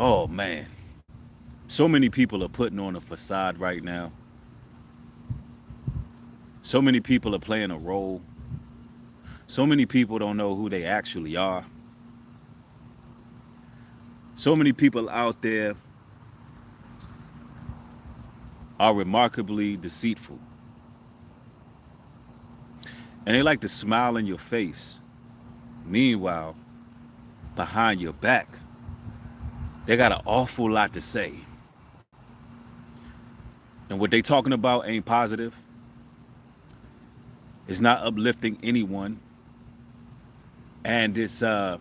Oh man, so many people are putting on a facade right now. So many people are playing a role. So many people don't know who they actually are. So many people out there are remarkably deceitful. And they like to smile in your face. Meanwhile, behind your back, they got an awful lot to say. And what they talking about ain't positive. It's not uplifting anyone. And it's a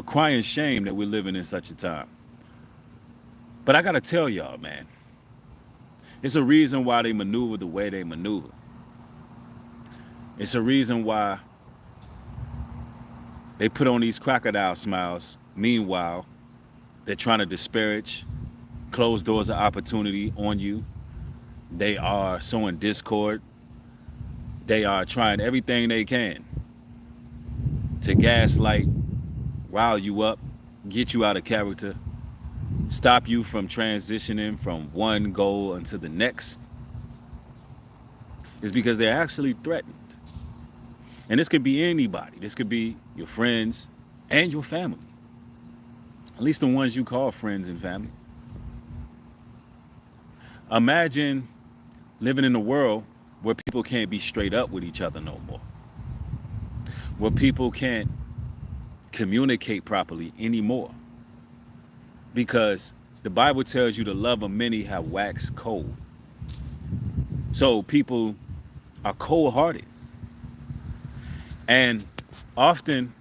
crying shame that we're living in such a time. But I gotta tell y'all, man, it's a reason why they maneuver the way they maneuver. It's a reason why they put on these crocodile smiles. Meanwhile, they're trying to disparage, close doors of opportunity on you. They are sowing discord. They are trying everything they can to gaslight, rile you up, get you out of character, stop you from transitioning from one goal into the next. Is because they're actually threatened. And this could be anybody. This could be your friends and your family. At least the ones you call friends and family. Imagine living in a world where people can't be straight up with each other no more. Where people can't communicate properly anymore. Because the Bible tells you the love of many have waxed cold. So people are cold hearted. And often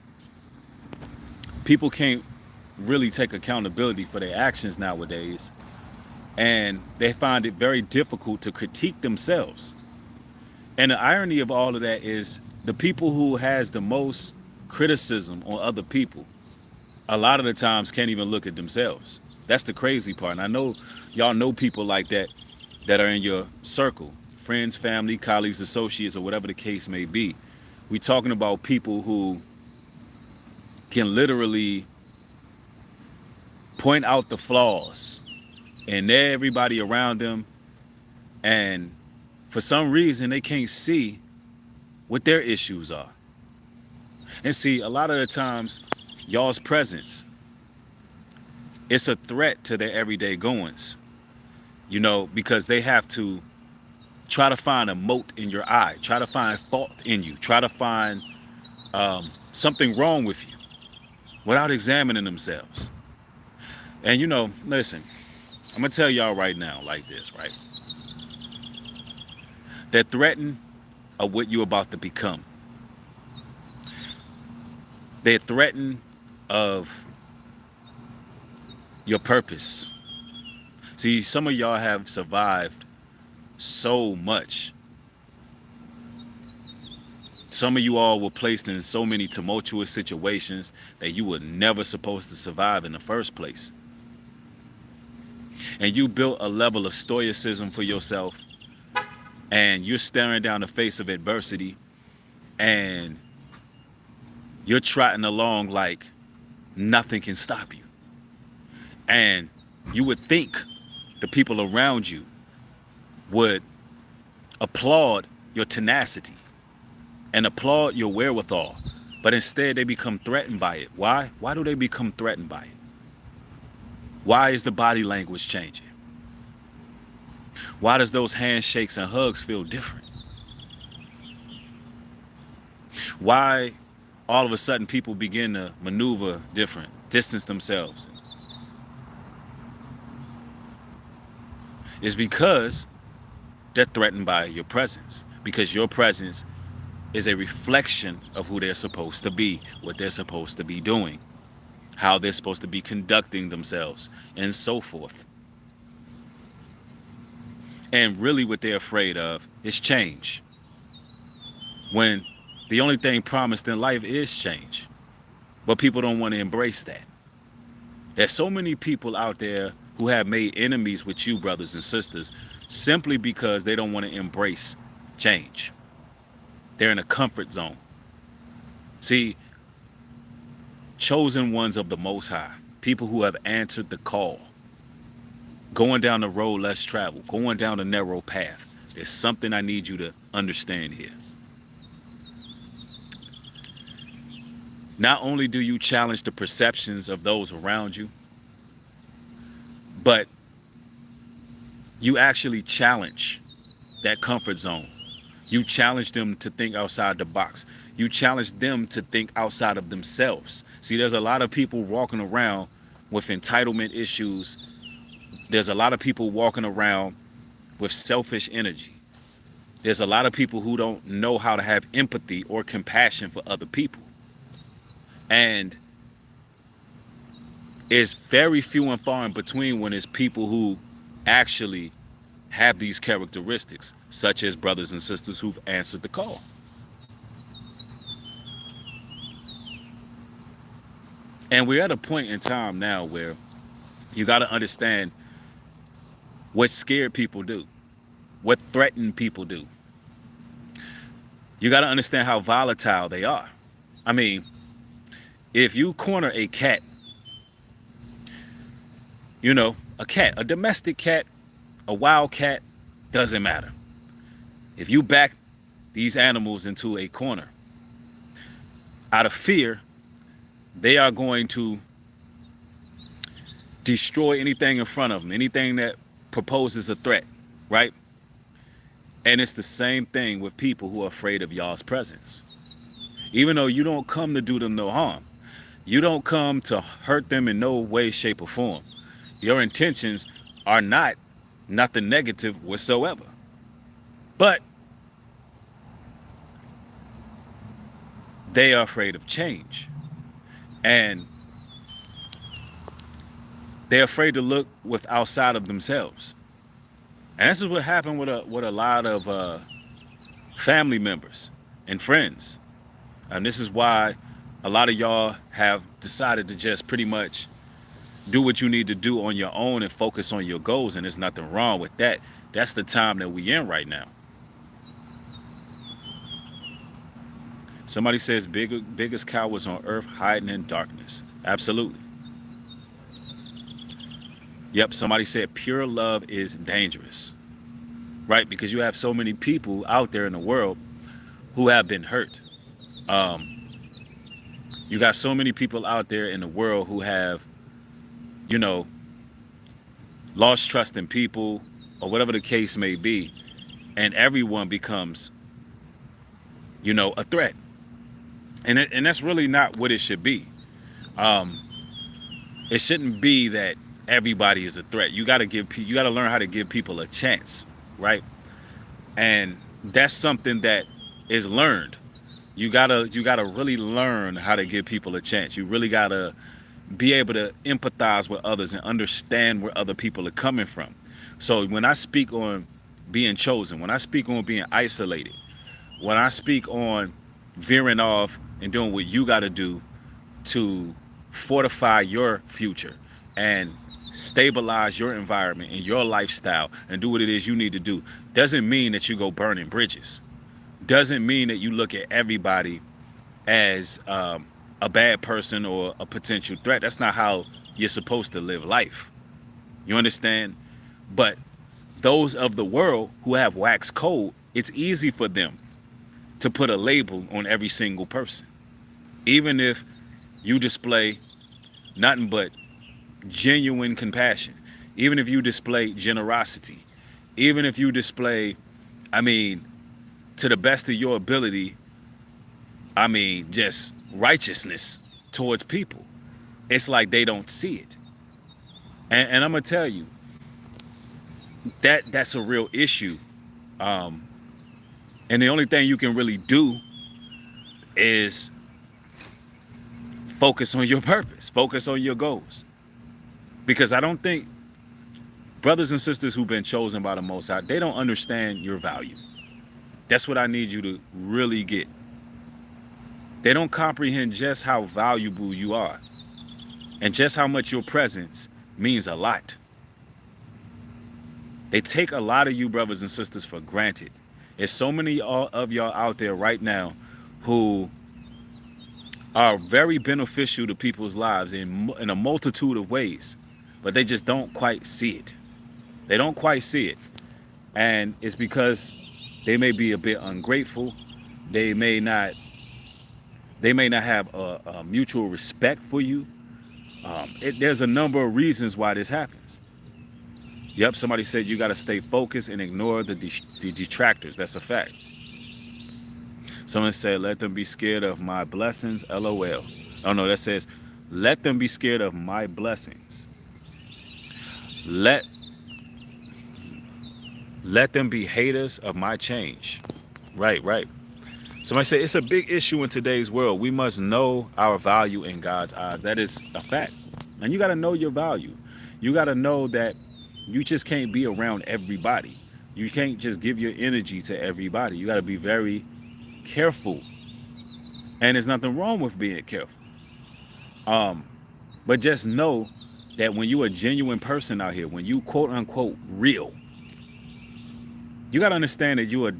people can't really take accountability for their actions nowadays. And they find it very difficult to critique themselves. And the irony of all of that is the people who has the most criticism on other people a lot of the times can't even look at themselves. That's the crazy part. And I know y'all know people like that that are in your circle, friends, family, colleagues, associates, or whatever the case may be. We talking about people who can literally point out the flaws in everybody around them, and for some reason they can't see what their issues are. And see, a lot of the times, y'all's presence, it's a threat to their everyday goings, because they have to try to find a mote in your eye, try to find fault in you, try to find something wrong with you without examining themselves. And listen, I'm gonna tell y'all right now like this, right? They're threatened of what you're about to become. They're threatened of your purpose. See, some of y'all have survived so much. Some of you all were placed in so many tumultuous situations that you were never supposed to survive in the first place. And you built a level of stoicism for yourself, and you're staring down the face of adversity, and you're trotting along like nothing can stop you. And you would think the people around you would applaud your tenacity and applaud your wherewithal, but instead they become threatened by it. Why? Why do they become threatened by it? Why is the body language changing? Why does those handshakes and hugs feel different? Why all of a sudden people begin to maneuver different, distance themselves? It's because they're threatened by your presence, because your presence is a reflection of who they're supposed to be, what they're supposed to be doing, how they're supposed to be conducting themselves, and so forth. And really what they're afraid of is change, when the only thing promised in life is change. But people don't want to embrace that. There's so many people out there who have made enemies with you, brothers and sisters, simply because they don't want to embrace change. They're in a comfort zone. See, chosen ones of the Most High, people who have answered the call, going down the road less traveled, going down the narrow path. There's something I need you to understand here. Not only do you challenge the perceptions of those around you, but you actually challenge that comfort zone. You challenge them to think outside the box. You challenge them to think outside of themselves. See, there's a lot of people walking around with entitlement issues. There's a lot of people walking around with selfish energy. There's a lot of people who don't know how to have empathy or compassion for other people. And it's very few and far in between when it's people who actually have these characteristics, such as brothers and sisters who've answered the call. And we're at a point in time now where you got to understand what scared people do, what threatened people do. You got to understand how volatile they are. I mean, if you corner a cat, you know, a cat, a domestic cat, a wild cat, doesn't matter. If you back these animals into a corner, out of fear, they are going to destroy anything in front of them, anything that proposes a threat, right? And it's the same thing with people who are afraid of y'all's presence. Even though you don't come to do them no harm, you don't come to hurt them in no way, shape, or form. Your intentions are not nothing negative whatsoever. But they are afraid of change. And they're afraid to look with outside of themselves. And this is what happened with a lot of family members and friends. And this is why a lot of y'all have decided to just pretty much do what you need to do on your own and focus on your goals. And there's nothing wrong with that. That's the time that we in right now. Somebody says biggest cowards on earth hiding in darkness. Absolutely. Yep, somebody said pure love is dangerous. Right? Because you have so many people out there in the world who have been hurt. You got so many people out there in the world who have, you know, lost trust in people or whatever the case may be. And everyone becomes, you know, a threat. And that's really not what it should be. It shouldn't be that everybody is a threat. You got to learn how to give people a chance, right? And that's something that is learned. You gotta really learn how to give people a chance. You really gotta be able to empathize with others and understand where other people are coming from. So when I speak on being chosen, when I speak on being isolated, when I speak on veering off and doing what you got to do to fortify your future and stabilize your environment and your lifestyle and do what it is you need to do, doesn't mean that you go burning bridges. Doesn't mean that you look at everybody as a bad person or a potential threat. That's not how you're supposed to live life. You understand? But those of the world who have waxed cold, it's easy for them to put a label on every single person. Even if you display nothing but genuine compassion, even if you display generosity, even if you display, to the best of your ability, just righteousness towards people, it's like they don't see it. And I'm gonna tell you, that's a real issue. And the only thing you can really do is focus on your purpose, focus on your goals. Because I don't think brothers and sisters who've been chosen by the Most High, they don't understand your value. That's what I need you to really get. They don't comprehend just how valuable you are and just how much your presence means a lot. They take a lot of you brothers and sisters for granted. There's so many of y'all out there right now who are very beneficial to people's lives in a multitude of ways, but they just don't quite see it. They don't quite see it. And it's because they may be a bit ungrateful. They may not they may not have a mutual respect for you. There's a number of reasons why this happens. Yep, somebody said you got to stay focused and ignore the detractors. That's a fact. Someone said, let them be scared of my blessings, LOL. Oh no, that says, let them be scared of my blessings. Let them be haters of my change. Right, right. Somebody said, it's a big issue in today's world. We must know our value in God's eyes. That is a fact. And you got to know your value. You got to know that you just can't be around everybody. You can't just give your energy to everybody. You got to be very careful. And there's nothing wrong with being careful. But just know that when you're a genuine person out here, when you quote unquote real, you got to understand that you're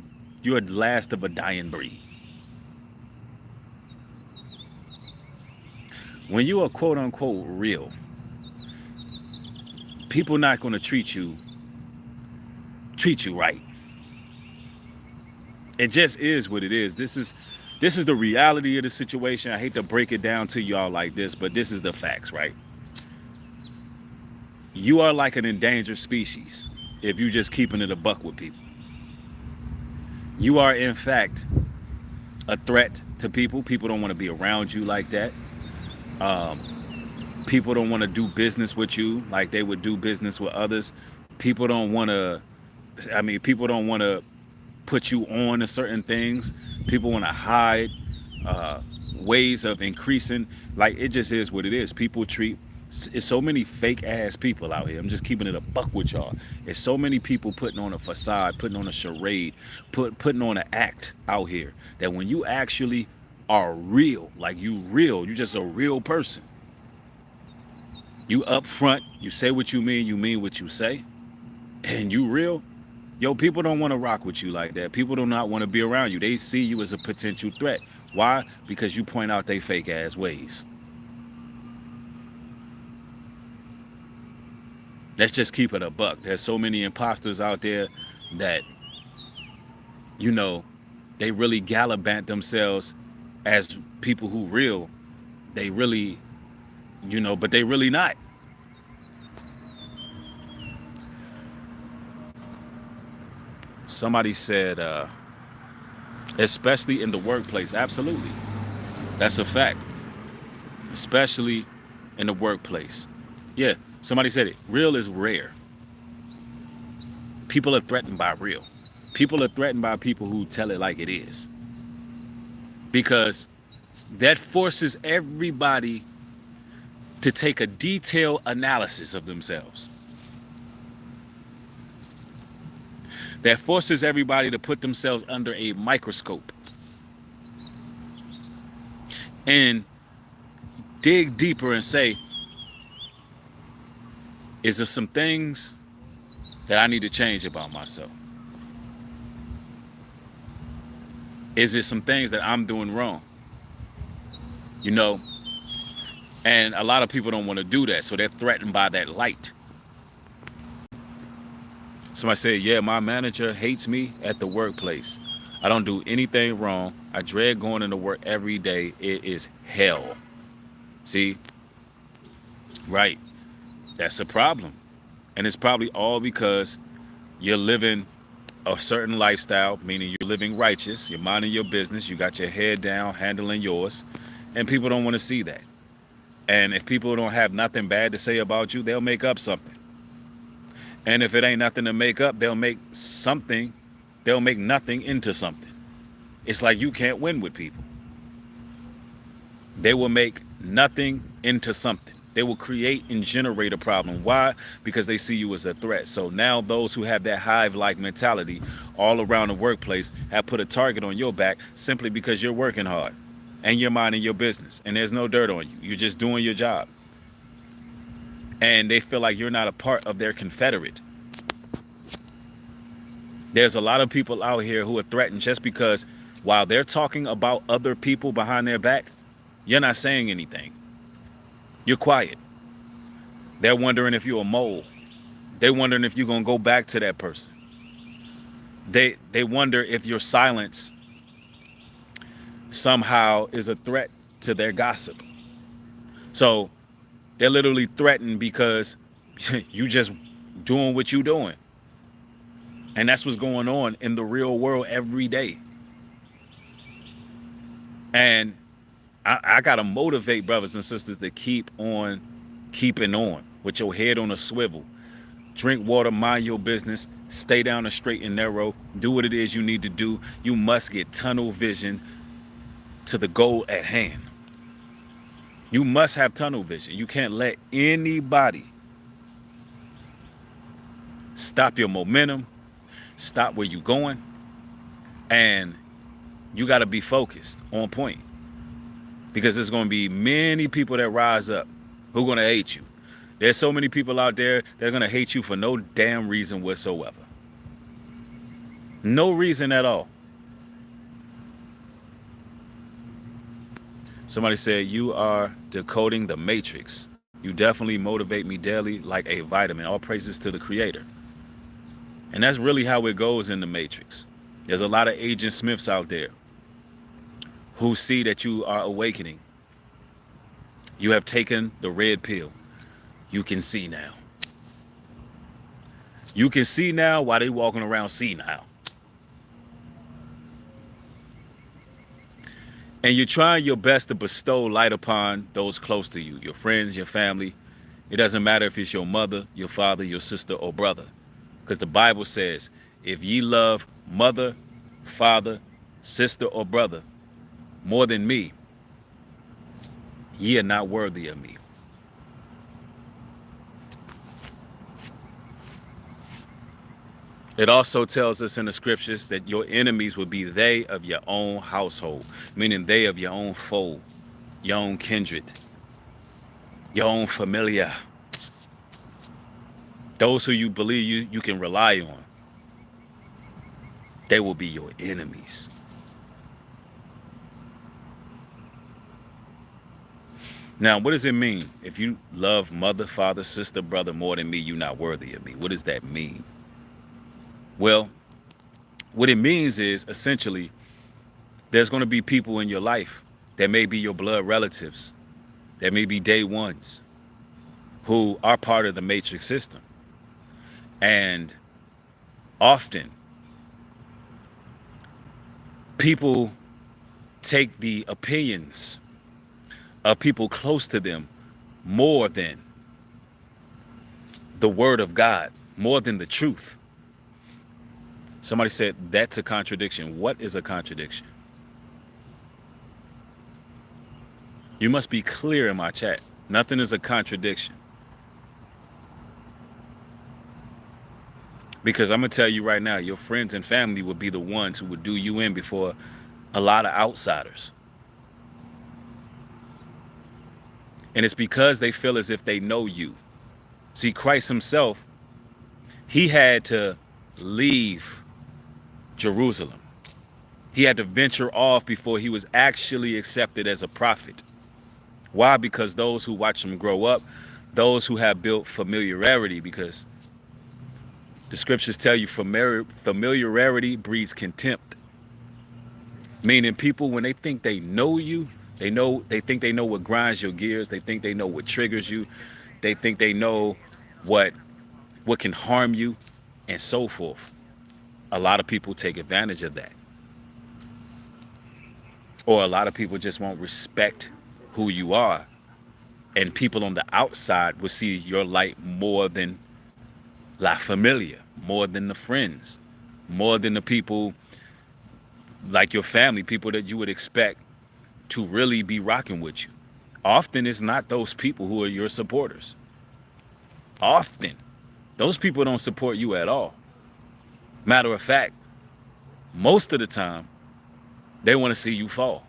the last of a dying breed. When you are quote unquote real, people not going to treat you right. It just is what it is. This is the reality of the situation. I hate to break it down to y'all like this, but this is the facts, right? You are like an endangered species if you just keeping it a buck with people. You are, in fact, a threat to people. People don't want to be around you like that. People don't want to do business with you like they would do business with others. People don't want to put you on to certain things. People want to hide ways of increasing. Like, it just is what it is. It's so many fake ass people out here. I'm just keeping it a buck with y'all. It's so many people putting on a facade, putting on a charade, putting on an act out here, that when you actually are real, like you just a real person. You up front, you say what you mean what you say, and you real. Yo, people don't want to rock with you like that. People do not want to be around you. They see you as a potential threat. Why? Because you point out they fake ass ways. Let's just keep it a buck. There's so many imposters out there that, they really gallivant themselves as people who real. They really, but they really not. Somebody said, especially in the workplace. Absolutely. That's a fact. Especially in the workplace. Yeah. Somebody said it. Real is rare. People are threatened by real. People are threatened by people who tell it like it is. Because that forces everybody to take a detailed analysis of themselves. That forces everybody to put themselves under a microscope and dig deeper and say, is there some things that I need to change about myself? Is there some things that I'm doing wrong? And a lot of people don't want to do that, so they're threatened by that light. Somebody said, yeah, my manager hates me at the workplace. I don't do anything wrong. I dread going into work every day. It is hell. See? Right. That's a problem. And it's probably all because you're living a certain lifestyle, meaning you're living righteous, you're minding your business, you got your head down, handling yours, and people don't want to see that. And if people don't have nothing bad to say about you, they'll make up something. And if it ain't nothing to make up, they'll make nothing into something. It's like you can't win with people. They will make nothing into something. They will create and generate a problem. Why? Because they see you as a threat. So now those who have that hive-like mentality all around the workplace have put a target on your back simply because you're working hard and you're minding your business and there's no dirt on you. You're just doing your job. And they feel like you're not a part of their confederate. There's a lot of people out here who are threatened just because while they're talking about other people behind their back, You're not saying anything. You're quiet. They're wondering if you're a mole. They're wondering if you're gonna go back to that person. They wonder if your silence somehow is a threat to their gossip. So they're literally threatened because you just doing what you doing. And that's what's going on in the real world every day. And I gotta motivate brothers and sisters to keep on keeping on with your head on a swivel. Drink water, mind your business, stay down the straight and narrow, do what it is you need to do. You must get tunnel vision to the goal at hand. You must have tunnel vision. You can't let anybody stop your momentum, stop where you're going, and you got to be focused on point, because there's going to be many people that rise up who are going to hate you. There's so many people out there that are going to hate you for no damn reason whatsoever. No reason at all. Somebody said, you are decoding the matrix. You definitely motivate me daily like a vitamin. All praises to the creator. And that's really how it goes in the matrix. There's a lot of Agent Smiths out there who see that you are awakening. You have taken the red pill. You can see now. You can see now while they walking around senile. And you're trying your best to bestow light upon those close to you, your friends, your family. It doesn't matter if it's your mother, your father, your sister, or brother. Because the Bible says, if ye love mother, father, sister, or brother more than me, ye are not worthy of me. It also tells us in the scriptures that your enemies will be they of your own household, meaning they of your own fold, your own kindred, your own familia. Those who you believe you can rely on, they will be your enemies. Now, what does it mean? If you love mother, father, sister, brother more than me, you're not worthy of me. What does that mean? Well, what it means is essentially there's going to be people in your life that may be your blood relatives, that may be day ones, who are part of the matrix system. And often people take the opinions of people close to them more than the word of God, more than the truth. Somebody said that's a contradiction. What is a contradiction? You must be clear in my chat. Nothing is a contradiction. Because I'm going to tell you right now, your friends and family would be the ones who would do you in before a lot of outsiders. And it's because they feel as if they know you. See, Christ himself, he had to leave Jerusalem. He had to venture off before he was actually accepted as a prophet. Why? Because those who watch him grow up, those who have built familiarity, because the scriptures tell you familiarity breeds contempt. Meaning people, when they think they know you, they think they know what grinds your gears, they think they know what triggers you, they think they know what can harm you, and so forth. A lot of people take advantage of that. Or a lot of people just won't respect who you are. And people on the outside will see your light more than La Familia, more than the friends, more than the people like your family, people that you would expect to really be rocking with you. Often it's not those people who are your supporters. Often those people don't support you at all. Matter of fact, most of the time, they want to see you fall.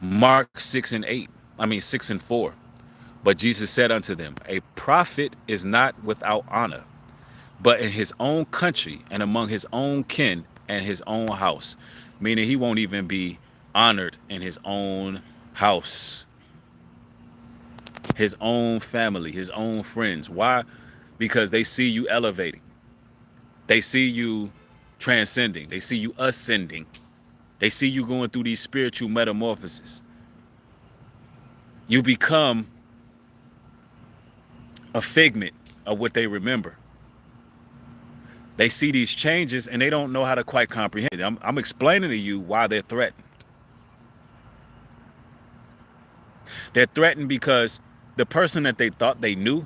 Mark 6 and 4. But Jesus said unto them, a prophet is not without honor, but in his own country and among his own kin and his own house, meaning he won't even be honored in his own house, his own family, his own friends. Why? Because they see you elevating, they see you transcending, they see you ascending, they see you going through these spiritual metamorphoses. You become a figment of what they remember. They see these changes and they don't know how to quite comprehend it. I'm explaining to you why they're threatened. They're threatened because the person that they thought they knew,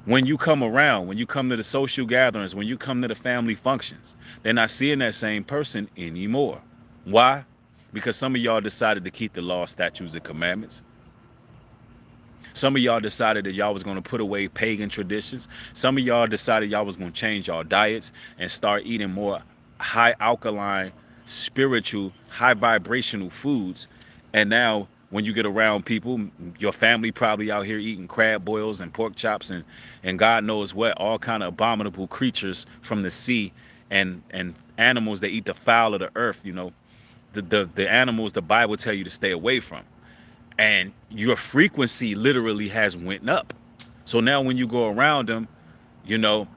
when you come around, when you come to the social gatherings, when you come to the family functions, they're not seeing that same person anymore. Why? Because some of y'all decided to keep the law, statutes, and commandments. Some of y'all decided that y'all was going to put away pagan traditions. Some of y'all decided y'all was going to change y'all diets and start eating more high alkaline, spiritual, high vibrational foods. And now when you get around people, your family probably out here eating crab boils and pork chops and God knows what, all kind of abominable creatures from the sea and animals that eat the fowl of the earth, you know, the animals the Bible tell you to stay away from. And your frequency literally has went up. So now when you go around them, you know,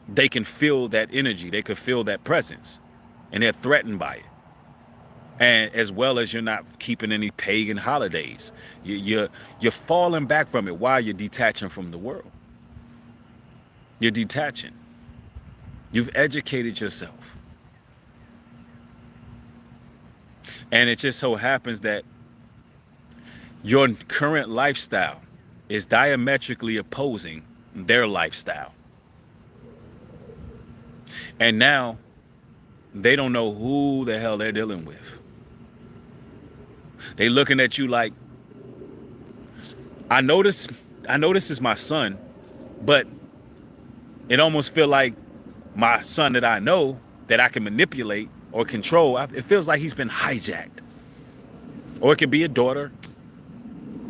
they can feel that energy. They can feel that presence. And they're threatened by it. And as well as you're not keeping any pagan holidays. You're falling back from it while you're detaching from the world. You're detaching. You've educated yourself. And it just so happens that your current lifestyle is diametrically opposing their lifestyle. And now they don't know who the hell they're dealing with. They looking at you like, I know this is my son, but it almost feel like my son that I know that I can manipulate or control. It feels like he's been hijacked. Or it could be a daughter.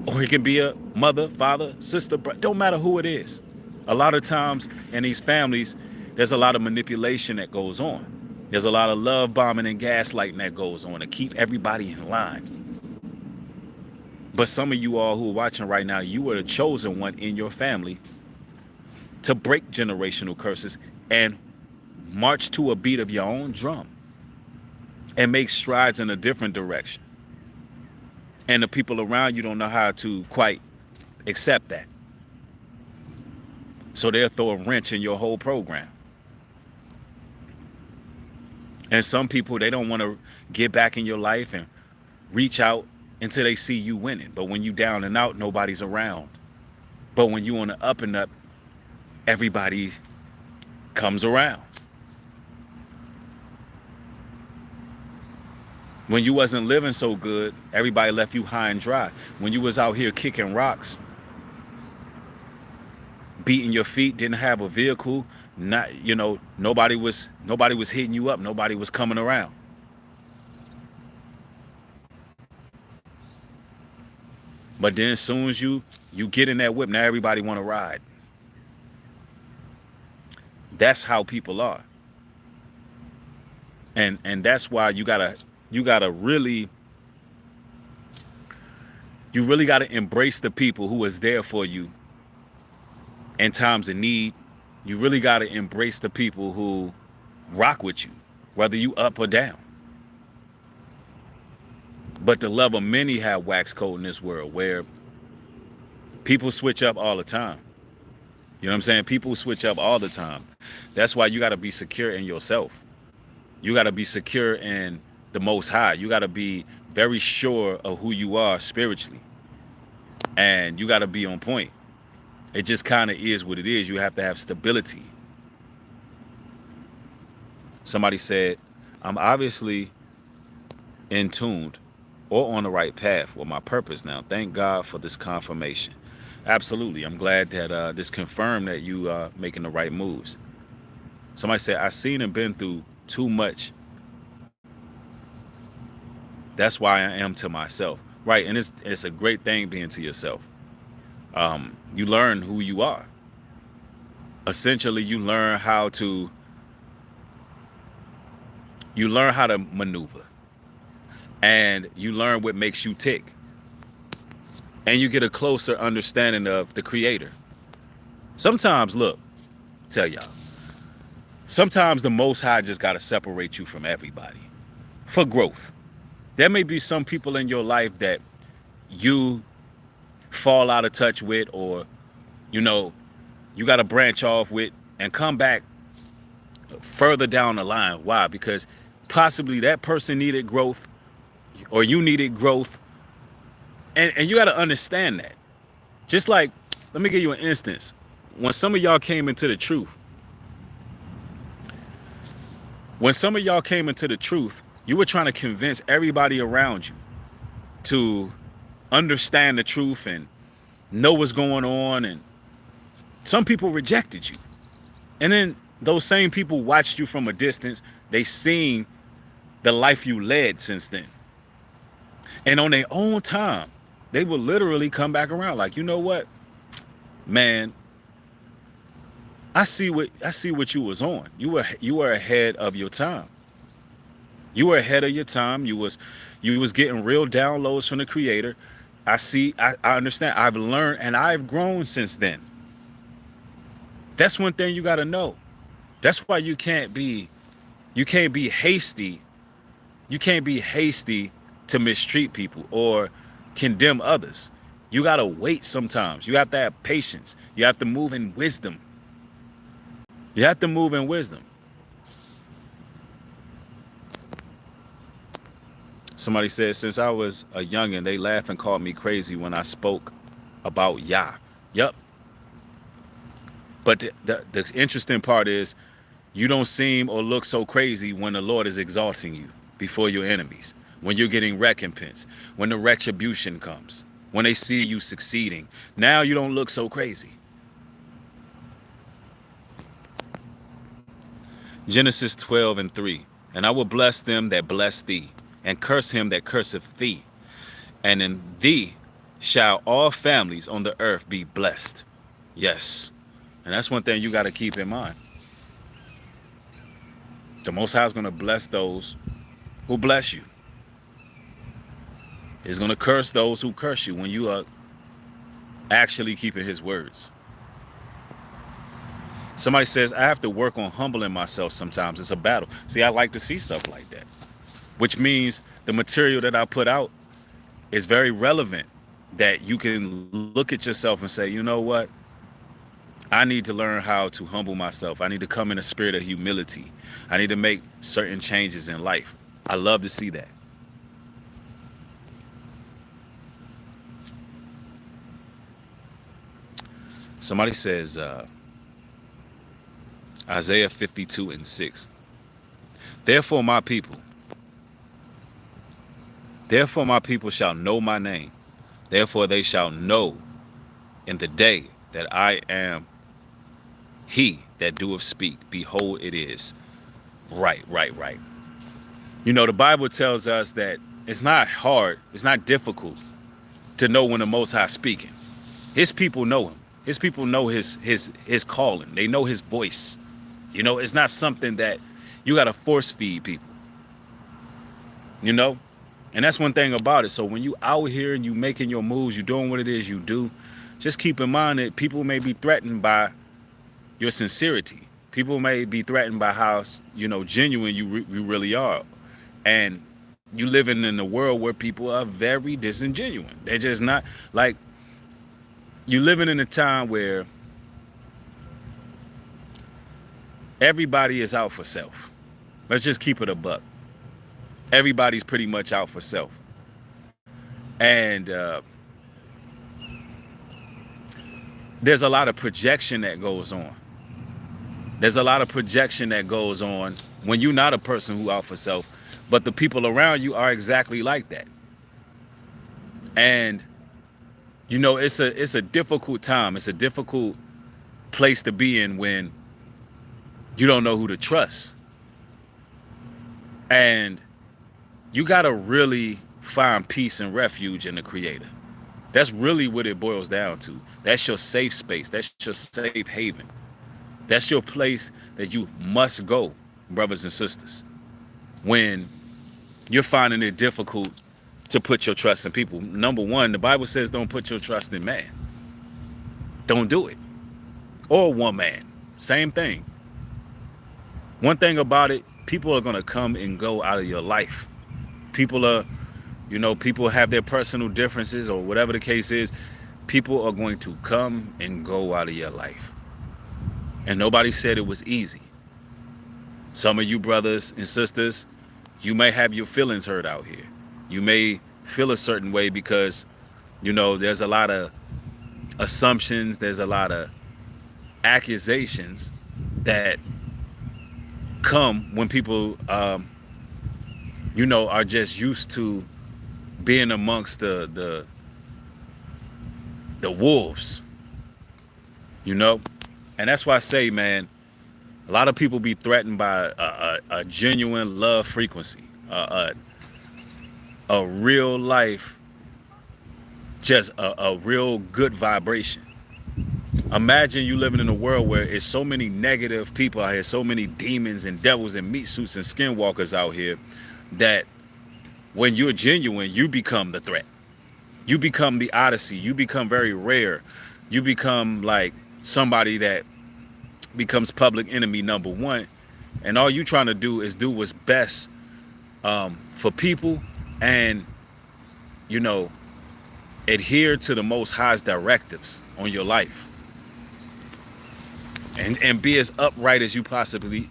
Or it can be a mother, father, sister, brother. Don't matter who it is. A lot of times in these families, there's a lot of manipulation that goes on. There's a lot of love bombing and gaslighting that goes on to keep everybody in line. But some of you all who are watching right now, you are the chosen one in your family to break generational curses and march to a beat of your own drum and make strides in a different direction. And the people around you don't know how to quite accept that. So they'll throw a wrench in your whole program. And some people, they don't want to get back in your life and reach out until they see you winning. But when you down and out, nobody's around. But when you on the up and up, everybody comes around. When you wasn't living so good, everybody left you high and dry. When you was out here kicking rocks, beating your feet, didn't have a vehicle, not, you know, nobody was hitting you up, nobody was coming around. But then as soon as you get in that whip, now everybody want to ride. That's how people are. And that's why you really gotta embrace the people who is there for you in times of need. You really gotta embrace the people who rock with you, whether you up or down. But the love of many have wax coat in this world where people switch up all the time. You know what I'm saying? People switch up all the time. That's why you gotta be secure in yourself. You gotta be secure in the Most High. You got to be very sure of who you are spiritually. And you got to be on point. It just kind of is what it is. You have to have stability. Somebody said, I'm obviously in tuned or on the right path with my purpose now. Thank God for this confirmation. Absolutely. I'm glad that this confirmed that you are making the right moves. Somebody said, I've seen and been through too much. That's why I am to myself. Right. And it's a great thing being to yourself. You learn who you are. Essentially, you learn how to You learn how to maneuver, and you learn what makes you tick, and you get a closer understanding of the creator. Sometimes, look, tell y'all, sometimes the Most High just got to separate you from everybody for growth. There may be some people in your life that you fall out of touch with, or, you know, you got to branch off with and come back further down the line. Why? Because possibly that person needed growth, or you needed growth. And you got to understand that. Just like, let me give you an instance. When some of y'all came into the truth, you were trying to convince everybody around you to understand the truth and know what's going on. And some people rejected you. And then those same people watched you from a distance. They seen the life you led since then. And on their own time, they will literally come back around like, you know what, man, I see what you was on. You were ahead of your time. You were ahead of your time. You was getting real downloads from the creator. I understand. I've learned and I've grown since then. That's one thing you got to know. That's why you can't be hasty. You can't be hasty to mistreat people or condemn others. You got to wait sometimes. You have to have patience. You have to move in wisdom. Somebody said, since I was a youngin', they laughed and called me crazy when I spoke about Yah. Yep. But the interesting part is, you don't seem or look so crazy when the Lord is exalting you before your enemies, when you're getting recompense, when the retribution comes, when they see you succeeding. Now you don't look so crazy. Genesis 12:3. And I will bless them that bless thee, and curse him that curseth thee. And in thee shall all families on the earth be blessed. Yes. And that's one thing you got to keep in mind. The Most High is going to bless those who bless you. He's going to curse those who curse you when you are actually keeping his words. Somebody says, I have to work on humbling myself sometimes. It's a battle. See, I like to see stuff like that, which means the material that I put out is very relevant, that you can look at yourself and say, you know what? I need to learn how to humble myself. I need to come in a spirit of humility. I need to make certain changes in life. I love to see that. Somebody says, Isaiah 52:6. Therefore my people shall know my name. Therefore they shall know in the day that I am he that doeth speak. Behold, it is. Right. You know, the Bible tells us that it's not hard, it's not difficult to know when the Most High is speaking. His people know him. His people know his calling. They know his voice. You know, it's not something that you got to force feed people. You know? And that's one thing about it. So when you out here and you making your moves, you doing what it is you do, just keep in mind that people may be threatened by your sincerity. People may be threatened by how, you know, genuine you really are. And you living in a world where people are very disingenuous. They're just not, like, you living in a time where everybody is out for self. Let's just keep it a buck. Everybody's pretty much out for self. And there's a lot of projection that goes on. There's a lot of projection that goes on when you're not a person who out for self, but the people around you are exactly like that. And, you know, it's a difficult time. It's a difficult place to be in when you don't know who to trust. And you got to really find peace and refuge in the Creator. That's really what it boils down to. That's your safe space. That's your safe haven. That's your place that you must go, brothers and sisters. when you're finding it difficult to put your trust in people. Number one, the Bible says don't put your trust in man. Don't do it. Or one man. Same thing. One thing about it, people are going to come and go out of your life. People are, people have their personal differences or whatever the case is. People are going to come and go out of your life. And nobody said it was easy. Some of you brothers and sisters, you may have your feelings hurt out here. You may feel a certain way because, there's a lot of assumptions, there's a lot of accusations that come when people, are just used to being amongst the wolves, and that's why I say, man, a lot of people be threatened by a genuine love frequency, a real life, just a real good vibration. Imagine you living in a world where it's so many negative people out here, so many demons and devils and meat suits and skinwalkers out here, that when you're genuine, you become the threat. You become the odyssey. You become very rare. You become like somebody that becomes public enemy number one. And all you trying to do is do what's best for people and, adhere to the Most High's directives on your life. And be as upright as you possibly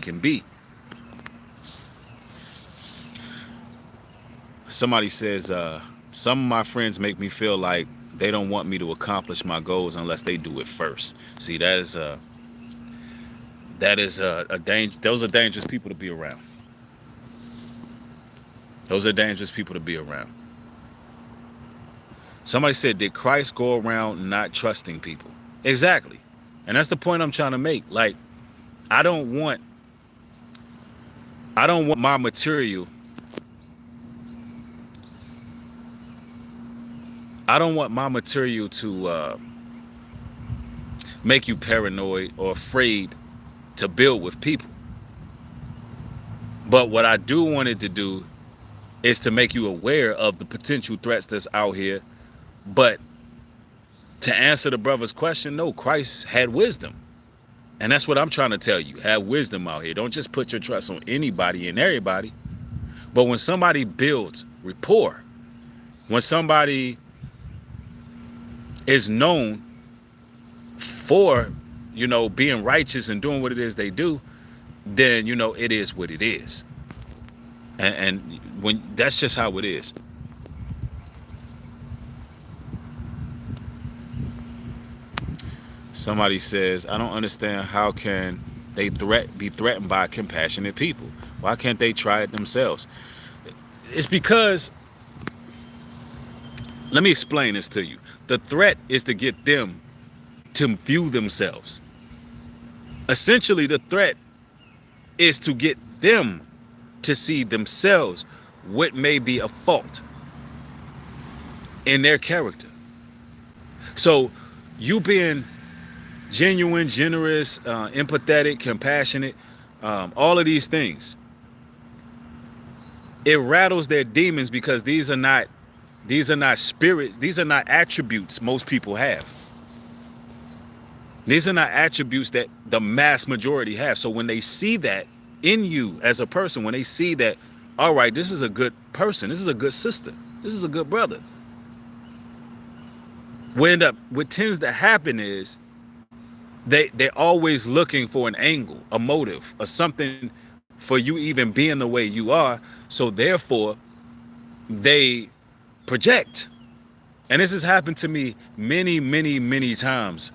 can be. Somebody says, some of my friends make me feel like they don't want me to accomplish my goals unless they do it first. See, those are dangerous people to be around. Those are dangerous people to be around. Somebody said, did Christ go around not trusting people? Exactly. And that's the point I'm trying to make. Like, I don't want my material. I don't want my material to make you paranoid or afraid to build with people. But what I do want it to do is to make you aware of the potential threats that's out here. But to answer the brother's question, no, Christ had wisdom. And that's what I'm trying to tell you. Have wisdom out here. Don't just put your trust on anybody and everybody. But when somebody builds rapport, when somebody is known for, being righteous and doing what it is they do, then, it is what it is. And when that's just how it is. Somebody says, I don't understand, how can they be threatened by compassionate people? Why can't they try it themselves? It's because, let me explain this to you. The threat is to get them to view themselves. Essentially, the threat is to get them to see themselves what may be a fault in their character. So you being genuine, generous, empathetic, compassionate, all of these things, it rattles their demons, because these are not spirits, these are not attributes most people have. These are not attributes that the mass majority have. So when they see that in you as a person, when they see that, all right, this is a good person, this is a good sister, this is a good brother, what tends to happen is they're always looking for an angle, a motive, or something for you even being the way you are. So therefore, they project. And this has happened to me many, many, many times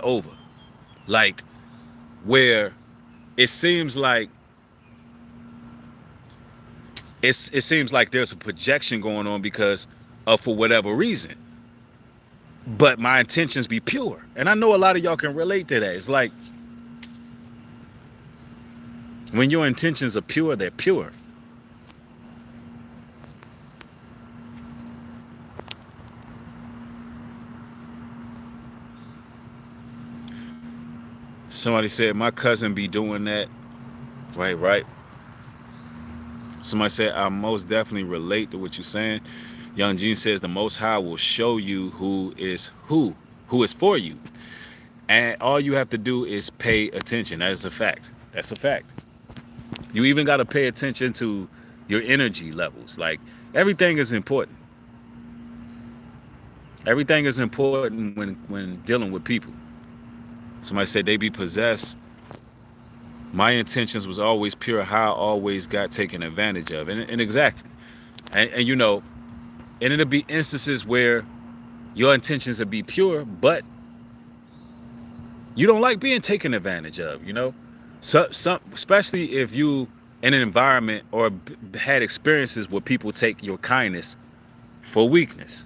over. Like, where it seems like it seems like there's a projection going on because of, for whatever reason. But my intentions be pure. And I know a lot of y'all can relate to that. It's like, when your intentions are pure, they're pure. Somebody said, my cousin be doing that. Right, right. Somebody said, I most definitely relate to what you're saying. Young Gene says the Most High will show you who is for you. And all you have to do is pay attention. That is a fact. That's a fact. You even got to pay attention to your energy levels. Like, everything is important. Everything is important when dealing with people. Somebody said they be possessed. My intentions was always pure. How I always got taken advantage of. And exactly. And you know, and it'll be instances where your intentions will be pure, but you don't like being taken advantage of, you know? So some, especially if you in an environment or had experiences where people take your kindness for weakness.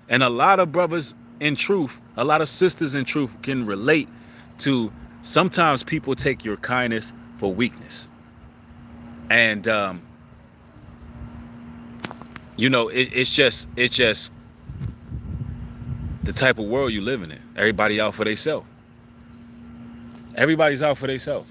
And a lot of brothers in truth, a lot of sisters in truth can relate to sometimes people take your kindness for weakness. And you know, it's just the type of world you living in. Everybody out for themselves. Everybody's out for themselves.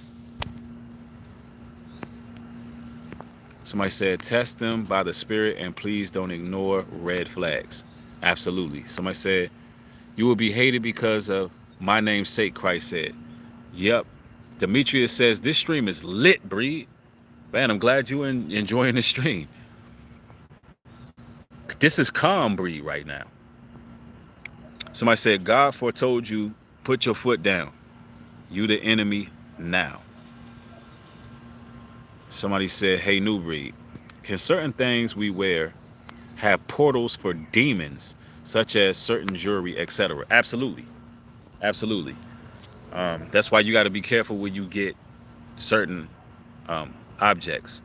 Somebody said, test them by the Spirit and please don't ignore red flags. Absolutely. Somebody said, you will be hated because of my name's sake, Christ said. Yep. Demetrius says, this stream is lit, Breed. Man, I'm glad you enjoying the stream. This is calm, Breed, right now. Somebody said, God foretold you, put your foot down. You the enemy now. Somebody said, hey, New Breed, can certain things we wear have portals for demons, such as certain jewelry, etc.? Absolutely. Absolutely. That's why you got to be careful when you get certain objects.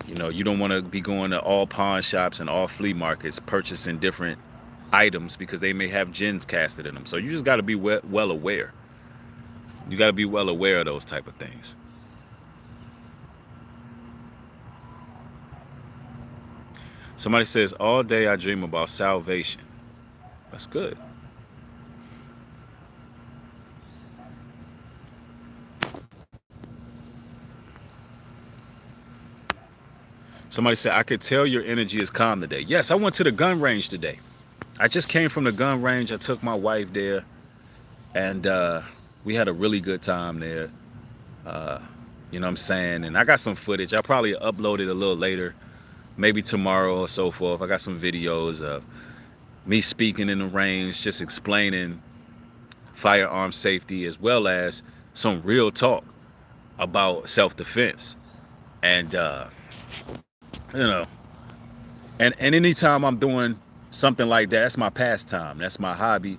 You know, you don't want to be going to all pawn shops and all flea markets purchasing different items because they may have jinns casted in them. So you just got to be well aware. You got to be well aware of those type of things. Somebody says, all day I dream about salvation. That's good. Somebody said, I could tell your energy is calm today. Yes, I went to the gun range today. I just came from the gun range. I took my wife there, and we had a really good time there. You know what I'm saying? And I got some footage. I'll probably upload it a little later, maybe tomorrow or so forth. I got some videos of me speaking in the range, just explaining firearm safety, as well as some real talk about self-defense. And you know, and anytime I'm doing something like that, that's my pastime. That's my hobby.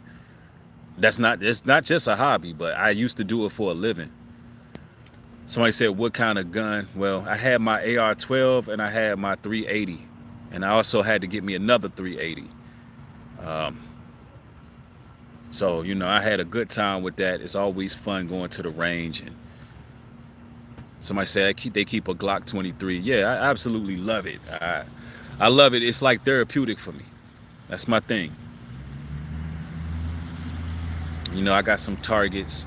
It's not just a hobby, but I used to do it for a living. Somebody said, what kind of gun? Well, I had my AR-12 and I had my 380. And I also had to get me another 380. So, you know, I had a good time with that. It's always fun going to the range. And somebody said they keep a Glock 23. Yeah, I absolutely love it. I love it. It's like therapeutic for me. That's my thing. You know, I got some targets.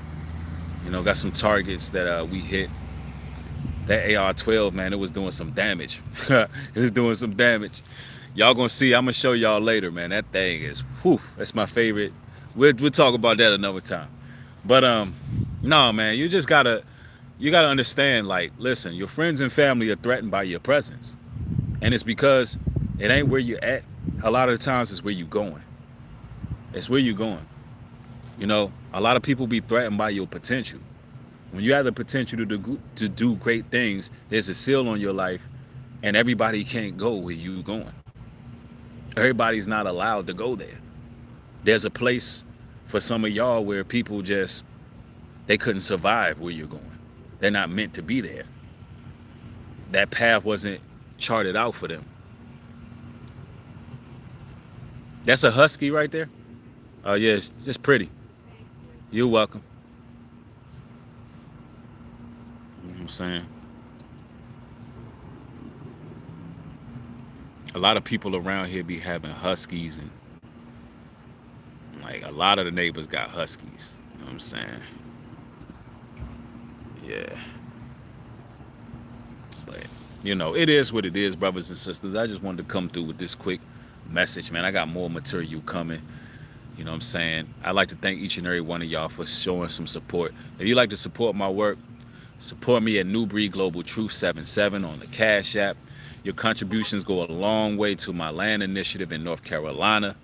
You know, got some targets that we hit. That AR-12, man, it was doing some damage. It was doing some damage. Y'all gonna see. I'm gonna show y'all later, man. That thing is, whew, that's my favorite. We'll talk about that another time. But no, man, you gotta understand. Like, listen, your friends and family are threatened by your presence, and it's because it ain't where you're at. A lot of the times, it's where you're going. It's where you're going. You know, a lot of people be threatened by your potential. When you have the potential to do great things, there's a seal on your life, and everybody can't go where you're going. Everybody's not allowed to go there. There's a place for some of y'all where people they couldn't survive where you're going. They're not meant to be there. That path wasn't charted out for them. That's a husky right there? Oh, yeah, it's pretty. You're welcome. You know what I'm saying? A lot of people around here be having huskies, and like a lot of the neighbors got huskies. You know what I'm saying? Yeah. it is what it is, brothers and sisters. I just wanted to come through with this quick message, man. I got more material coming. You know what I'm saying? I'd like to thank each and every one of y'all for showing some support. If you like to support my work, support me at New Breed Global Truth 77 on the Cash App. Your contributions go a long way to my land initiative in North Carolina.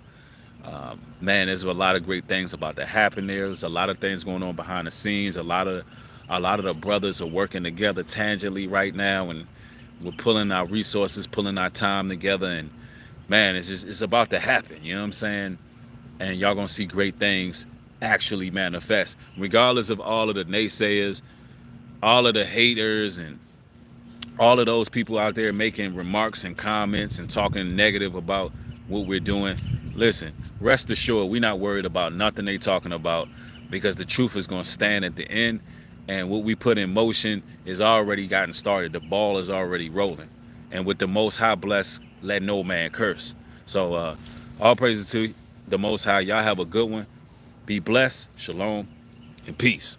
Man, there's a lot of great things about to happen there. There's a lot of things going on behind the scenes. A lot of the brothers are working together tangibly right now, and we're pulling our resources, pulling our time together, and man, it's about to happen. You know what I'm saying? And y'all gonna see great things actually manifest, regardless of all of the naysayers, all of the haters, and all of those people out there making remarks and comments and talking negative about what we're doing. Listen, rest assured, we're not worried about nothing they talking about, because the truth is going to stand at the end, and what we put in motion is already gotten started. The ball is already rolling, and with the Most High blessed, let no man curse. So all praises to the Most High. Y'all have a good one. Be blessed. Shalom and peace.